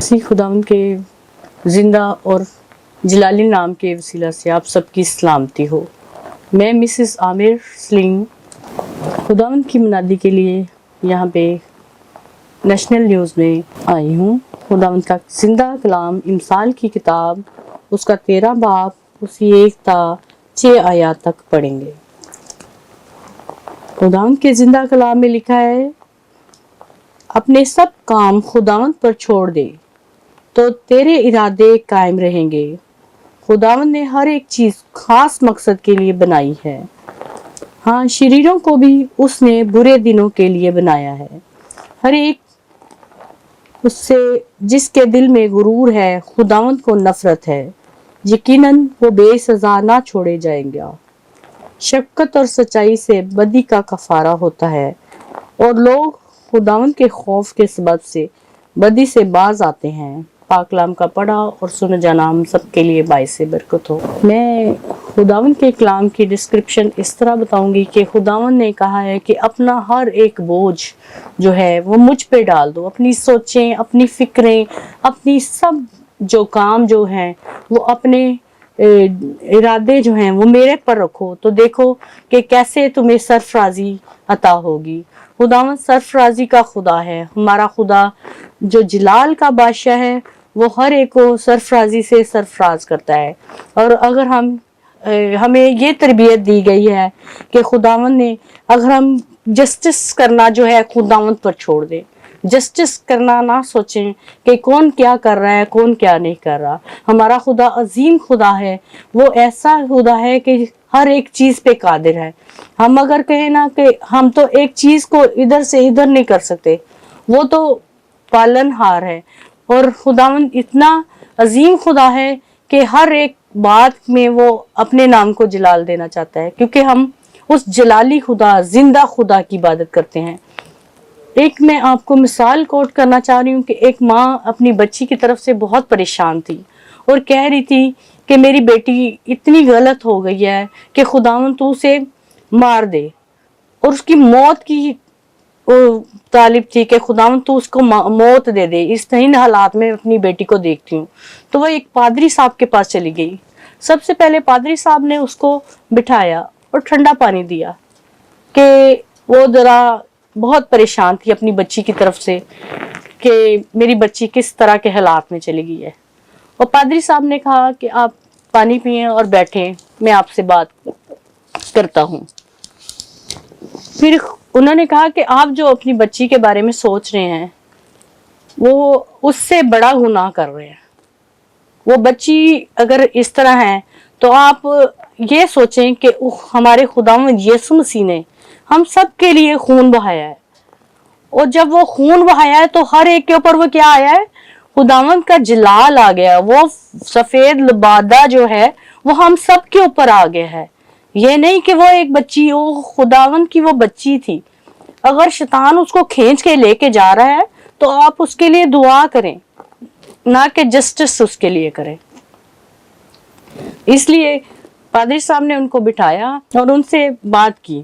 मसीह खुदावंद के जिंदा और जलाली नाम के वसीला से आप सबकी सलामती हो। मैं मिसेस आमिर सलीम खुदावंद की मनादी के लिए यहाँ पे नेशनल न्यूज़ में आई हूँ। खुदावंद का जिंदा कलाम इमसाल की किताब उसका 13 बाब उसी 1 था 6 आयत तक पढ़ेंगे। खुदावंद के जिंदा कलाम में लिखा है, अपने सब काम खुदावंद पर छोड़ दे तो तेरे इरादे कायम रहेंगे। खुदावंद ने हर एक चीज खास मकसद के लिए बनाई है। हाँ, शरीरों को भी उसने बुरे दिनों के लिए बनाया है। हर एक उससे जिसके दिल में गुरूर है, खुदावंद को नफरत है। यकीनन वो बेसजा ना छोड़े जाएंगे। शफकत और सच्चाई से बदी का कफारा होता है और लोग खुदावंद के खौफ के सबब से बदी से बाज आते हैं। पाक कलाम का पढ़ा और सुन जाना हम सबके लिए बाइस बरकत हो। मैं खुदावंद के कलाम की डिस्क्रिप्शन इस तरह बताऊंगी कि खुदावंद ने कहा है कि अपना हर एक बोझ जो है वो मुझ पे डाल दो। अपनी सोचें, अपनी फिक्रें, अपनी सब जो काम जो हैं वो अपने इरादे जो हैं वो मेरे पर रखो, तो देखो कि कैसे तुम्हें सरफराजी अता होगी। खुदावंद सरफराजी का खुदा है। हमारा खुदा जो जलाल का बादशाह है वो हर एक को सरफराजी से सरफराज करता है। और अगर हमें ये तरबियत दी गई है कि खुदावंद ने अगर हम जस्टिस करना जो है खुदावंद पर छोड़ दे, जस्टिस करना ना सोचें कि कौन क्या कर रहा है कौन क्या नहीं कर रहा। हमारा खुदा अजीम खुदा है। वो ऐसा खुदा है कि हर एक चीज पे कादिर है। हम अगर कहें ना कि हम तो एक चीज को इधर से इधर नहीं कर सकते, वो तो पालनहार है। और खुदावंद इतना अजीम खुदा है कि हर एक बात में वो अपने नाम को जलाल देना चाहता है, क्योंकि हम उस जलाली खुदा जिंदा खुदा की इबादत करते हैं। एक मैं आपको मिसाल कोट करना चाह रही हूँ कि एक माँ अपनी बच्ची की तरफ से बहुत परेशान थी और कह रही थी कि मेरी बेटी इतनी गलत हो गई है कि खुदावंद तू उसे मार दे, और उसकी मौत की तालिब थी कि खुदावंद तू उसको मौत दे दे। इस तहीन हालात में अपनी बेटी को देखती हूँ। तो वह एक पादरी साहब के पास चली गई। सबसे पहले पादरी साहब ने उसको बिठाया और ठंडा पानी दिया कि वो जरा बहुत परेशान थी अपनी बच्ची की तरफ से कि मेरी बच्ची किस तरह के हालात में चली गई है। और पादरी साहब ने कहा कि आप पानी पिए और बैठें, मैं आपसे बात करता हूँ। फिर उन्होंने कहा कि आप जो अपनी बच्ची के बारे में सोच रहे हैं वो उससे बड़ा गुनाह कर रहे हैं। वो बच्ची अगर इस तरह है तो आप ये सोचें कि हमारे खुदावंद यीशु मसीह ने हम सब के लिए खून बहाया है, और जब वो खून बहाया है तो हर एक के ऊपर वो क्या आया है, खुदावंद का जलाल आ गया। वो सफेद लिबादा जो है वो हम सब के ऊपर आ गया है। ये नहीं कि वो एक बच्ची, वो खुदावंद की वो बच्ची थी। अगर शैतान उसको खींच के लेके जा रहा है तो आप उसके लिए दुआ करें, ना कि जस्टिस उसके लिए करें। इसलिए पादरी साहब ने उनको बिठाया और उनसे बात की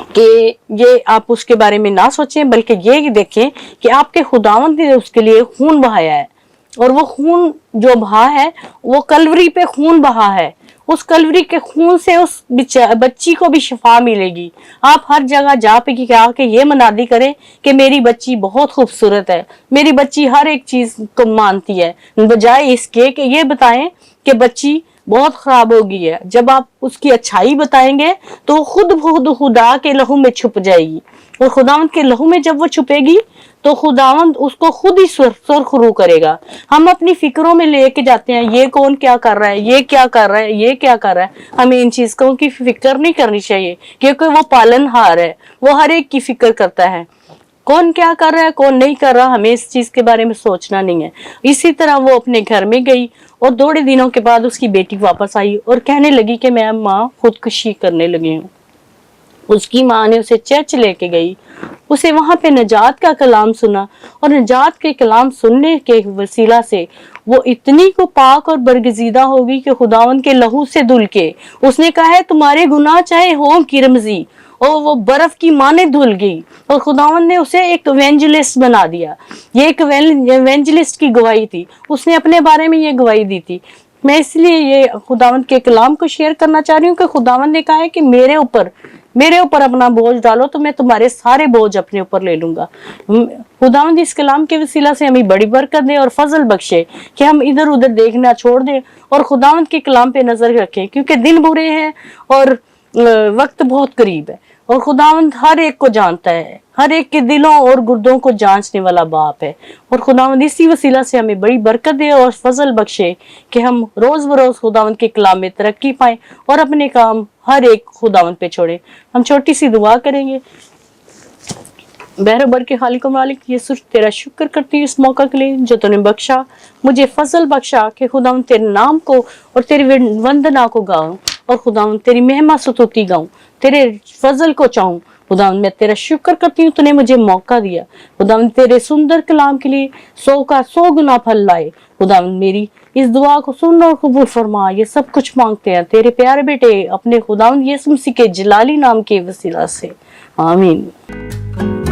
कि ये आप उसके बारे में ना सोचें, बल्कि ये देखें कि आपके खुदावंद ने उसके लिए खून बहाया है, और वो खून जो बहा है वो कलवरी पे खून बहा है। उस कलवरी के खून से उस बच्ची को भी शिफा मिलेगी। आप हर जगह जा पे क्या कि ये मनादी करें कि मेरी बच्ची बहुत खूबसूरत है, मेरी बच्ची हर एक चीज को मानती है, बजाय इसके कि ये बताएं कि बच्ची बहुत खराब हो गई है। जब आप उसकी अच्छाई बताएंगे तो खुद खुदा के लहू में छुप जाएगी, और खुदावंद के लहू में जब वो छुपेगी तो खुदावंद उसको खुद ही सुरखरू करेगा। हम अपनी फिक्रों में लेके जाते हैं, ये कौन क्या कर रहा है, ये क्या कर रहा है, ये क्या कर रहा है। हमें इन चीजों की फिक्र नहीं करनी चाहिए, क्योंकि वो पालनहार है। वो हर एक की फिक्र करता है, कौन क्या कर रहा है कौन नहीं कर रहा, हमें इस चीज के बारे में सोचना नहीं है। इसी तरह वो अपने घर में गई और थोड़े दिनों के बाद उसकी बेटी वापस आई और कहने लगी कि मैं माँ खुदकुशी करने लगी हूँ। उसकी माँ ने उसे चर्च लेके गई, उसे वहां पे नजात का कलाम सुना, और नजात के कलाम सुनने के वसीला से वो इतनी को पाक और बरगजीदा होगी कि खुदावंद के लहू से धुल के उसने कहा है तुम्हारे गुनाह चाहे हो किरमजी और वो बर्फ की माने धुल गई और खुदावंद ने उसे एक इवेंजलिस्ट बना दिया। ये एक इवेंजलिस्ट की गवाही थी, उसने अपने बारे में ये गवाही दी थी। मैं इसलिए ये खुदावंद के कलाम को शेयर करना चाह रही हूँ कि खुदावंद ने कहा है कि मेरे ऊपर अपना बोझ डालो तो मैं तुम्हारे सारे बोझ अपने ऊपर ले लूंगा। खुदावंद इस कलाम के वसीला से हमें बड़ी बरकत दे और फजल बख्शे कि हम इधर उधर देखना छोड़ दें और खुदावंद के कलाम पे नजर रखें, क्योंकि दिन बुरे हैं और वक्त बहुत करीब है और खुदावंद हर एक को जानता है, हर एक के दिलों और गुर्दों को जांचने वाला बाप है। और खुदावंद इसी वसीला से हमें बड़ी बरकत दे और फजल बख्शे कि हम रोज बरोज खुदावंद के कलाम में तरक्की पाएं और अपने काम हर एक खुदावंद पे छोड़े। हम छोटी सी दुआ करेंगे। बहरोबर के खालिक मालिक यीशु तेरा शुक्र करती हूँ इस मौका के लिए जो तूने बख्शा, मुझे फजल बख्शा कि खुदावंद तेरे नाम को और तेरी वंदना को गाऊं और खुदावंद तेरी महिमा स्तुति गाऊं, तेरे फजल को चाहूं। खुदावंद मैं तेरा शुक्र करती हूँ तूने मुझे मौका दिया। खुदावंद तेरे सुंदर कलाम के लिए 100 का 100 गुना फल लाए। खुदावंद मेरी इस दुआ को सुन और कबूल फरमा। ये सब कुछ मांगते हैं तेरे प्यारे बेटे अपने खुदावंद यीशु मसीह के जलाली नाम के वसीला से, आमीन।